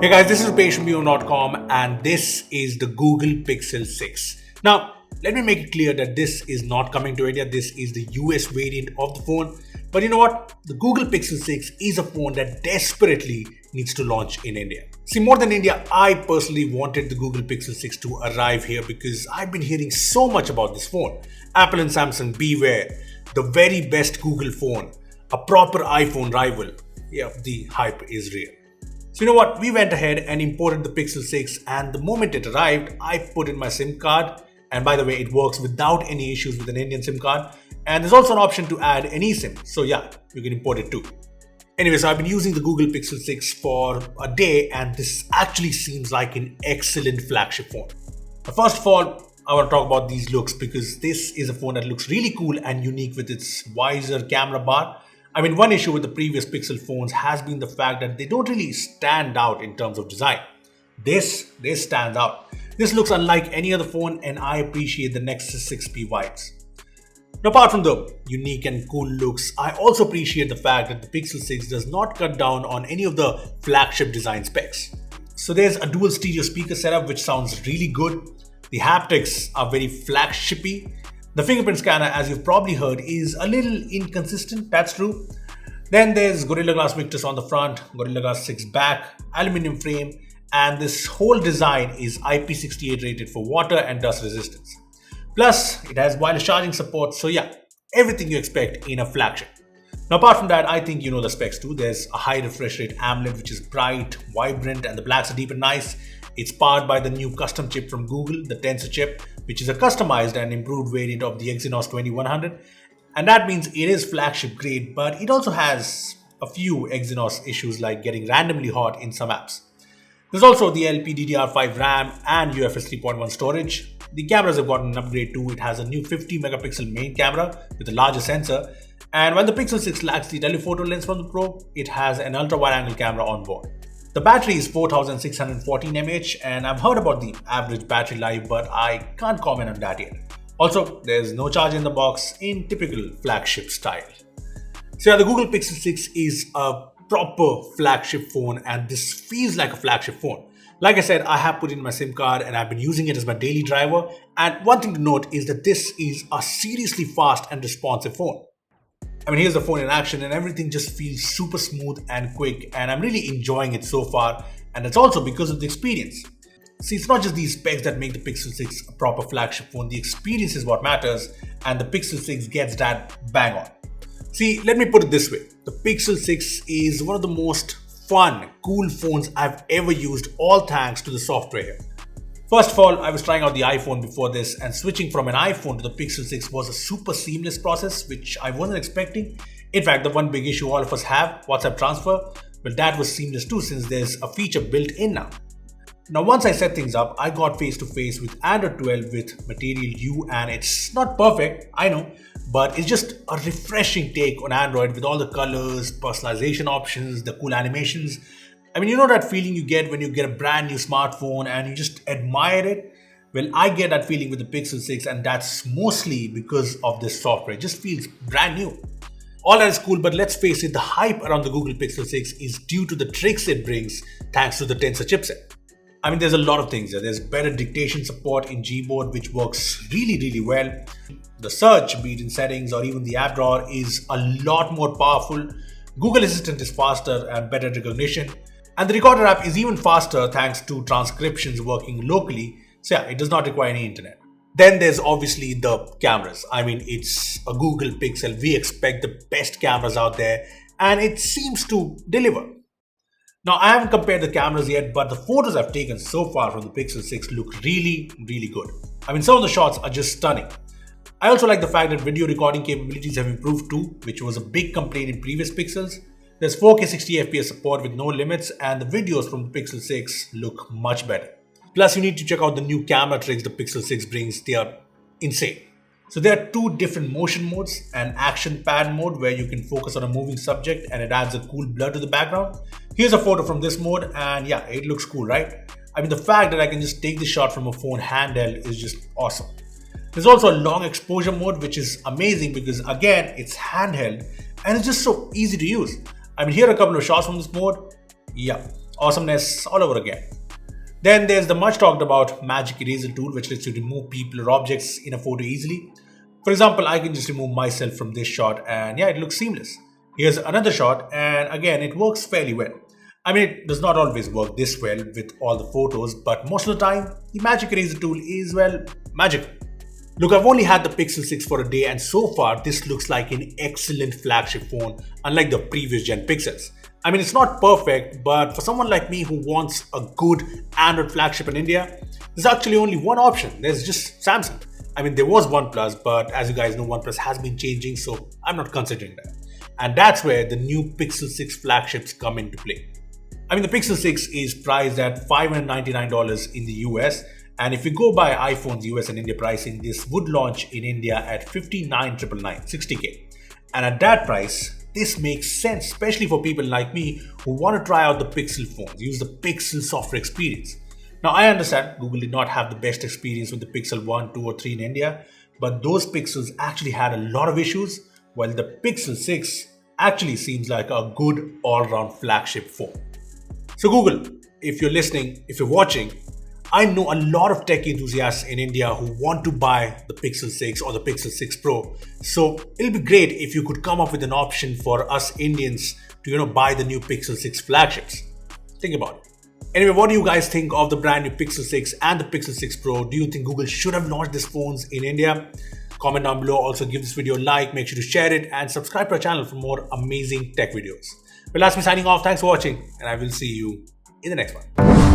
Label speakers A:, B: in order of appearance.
A: Hey guys, this is Rupesh from View.com and this is the Google Pixel 6. Now, let me make it clear that this is not coming to India. This is the US variant of the phone. But you know what? The Google Pixel 6 is a phone that desperately needs to launch in India. See, more than India, I personally wanted the Google Pixel 6 to arrive here because I've been hearing so much about this phone. Apple and Samsung, beware. The very best Google phone, a proper iPhone rival. Yeah, the hype is real. So you know what, we went ahead and imported the Pixel 6 and the moment it arrived, I put in my SIM card, and by the way, it works without any issues with an Indian SIM card, and there's also an option to add an eSIM, so yeah, you can import it too. Anyway, so I've been using the Google Pixel 6 for a day and this actually seems like an excellent flagship phone. But first of all, I want to talk about these looks because this is a phone that looks really cool and unique with its wider camera bar. I mean, one issue with the previous Pixel phones has been the fact that they don't really stand out in terms of design. This stands out. This looks unlike any other phone and I appreciate the Nexus 6P vibes. Now, apart from the unique and cool looks, I also appreciate the fact that the Pixel 6 does not cut down on any of the flagship design specs. So there's a dual stereo speaker setup which sounds really good. The haptics are very flagshipy. The fingerprint scanner, as you've probably heard, is a little inconsistent, that's true. Then there's Gorilla Glass Victus on the front, Gorilla Glass 6 back, aluminum frame, and this whole design is IP68 rated for water and dust resistance. Plus, it has wireless charging support, so yeah, everything you expect in a flagship. Now apart from that, I think you know the specs too. There's a high refresh rate AMOLED which is bright, vibrant, and the blacks are deep and nice. It's powered by the new custom chip from Google, the Tensor chip, which is a customized and improved variant of the Exynos 2100. And that means it is flagship grade, but it also has a few Exynos issues like getting randomly hot in some apps. There's also the LPDDR5 RAM and UFS 3.1 storage. The cameras have gotten an upgrade too. It has a new 50 megapixel main camera with a larger sensor. And while the Pixel 6 lacks the telephoto lens from the Pro, it has an ultra wide angle camera on board. The battery is 4614 mAh and I've heard about the average battery life, but I can't comment on that yet. Also, there's no charge in the box in typical flagship style. So yeah, the Google Pixel 6 is a proper flagship phone and this feels like a flagship phone. Like I said, I have put in my SIM card and I've been using it as my daily driver. And one thing to note is that this is a seriously fast and responsive phone. I mean, here's the phone in action and everything just feels super smooth and quick and I'm really enjoying it so far, and it's also because of the experience. See, it's not just these specs that make the Pixel 6 a proper flagship phone, the experience is what matters and the Pixel 6 gets that bang on. See, let me put it this way, the Pixel 6 is one of the most fun, cool phones I've ever used, all thanks to the software here. First of all, I was trying out the iPhone before this and switching from an iPhone to the Pixel 6 was a super seamless process which I wasn't expecting. In fact, the one big issue all of us have, WhatsApp transfer, well that was seamless too since there's a feature built in now. Now once I set things up, I got face to face with Android 12 with Material You and it's not perfect, I know, but it's just a refreshing take on Android with all the colors, personalization options, the cool animations. I mean, you know that feeling you get when you get a brand new smartphone and you just admire it? Well, I get that feeling with the Pixel 6 and that's mostly because of this software. It just feels brand new. All that is cool, but let's face it, the hype around the Google Pixel 6 is due to the tricks it brings thanks to the Tensor chipset. I mean, there's a lot of things there. There's better dictation support in Gboard, which works really well. The search, be it in settings or even the app drawer, is a lot more powerful. Google Assistant is faster and better recognition. And the Recorder app is even faster thanks to transcriptions working locally. So yeah, it does not require any internet. Then there's obviously the cameras. I mean, it's a Google Pixel. We expect the best cameras out there and it seems to deliver. Now, I haven't compared the cameras yet, but the photos I've taken so far from the Pixel 6 look really good. I mean, some of the shots are just stunning. I also like the fact that video recording capabilities have improved too, which was a big complaint in previous Pixels. There's 4K 60fps support with no limits and the videos from the Pixel 6 look much better. Plus, you need to check out the new camera tricks the Pixel 6 brings. They are insane. So there are two different motion modes, an action pan mode where you can focus on a moving subject and it adds a cool blur to the background. Here's a photo from this mode and yeah, it looks cool, right? I mean, the fact that I can just take the shot from a phone handheld is just awesome. There's also a long exposure mode which is amazing because again, it's handheld and it's just so easy to use. I mean, here are a couple of shots from this mode. Yeah, Awesomeness all over again. Then there's the much talked about Magic Eraser tool, which lets you remove people or objects in a photo easily. For example, I can just remove myself from this shot and yeah, it looks seamless. Here's another shot and again, it works fairly well. I mean, it does not always work this well with all the photos, but most of the time, the Magic Eraser tool is, well, magical. Look, I've only had the Pixel 6 for a day and so far this looks like an excellent flagship phone unlike the previous gen Pixels. I mean, it's not perfect, but for someone like me who wants a good Android flagship in India, there's actually only one option. There's just Samsung. I mean, there was OnePlus, but as you guys know, OnePlus has been changing, so I'm not considering that. And that's where the new Pixel 6 flagships come into play. I mean, the Pixel 6 is priced at $599 in the US. And if we go by iPhone's US and India pricing, this would launch in India at $59,999, 60K. And at that price, this makes sense, especially for people like me who want to try out the Pixel phones, use the Pixel software experience. Now, I understand Google did not have the best experience with the Pixel 1, 2, or 3 in India, but those Pixels actually had a lot of issues, while the Pixel 6 actually seems like a good all-round flagship phone. So Google, if you're listening, if you're watching, I know a lot of tech enthusiasts in India who want to buy the Pixel 6 or the Pixel 6 Pro. So it'll be great if you could come up with an option for us Indians to, buy the new Pixel 6 flagships. Think about it. Anyway, what do you guys think of the brand new Pixel 6 and the Pixel 6 Pro? Do you think Google should have launched these phones in India? Comment down below. Also give this video a like, make sure to share it and subscribe to our channel for more amazing tech videos. Well, that's me signing off. Thanks for watching and I will see you in the next one.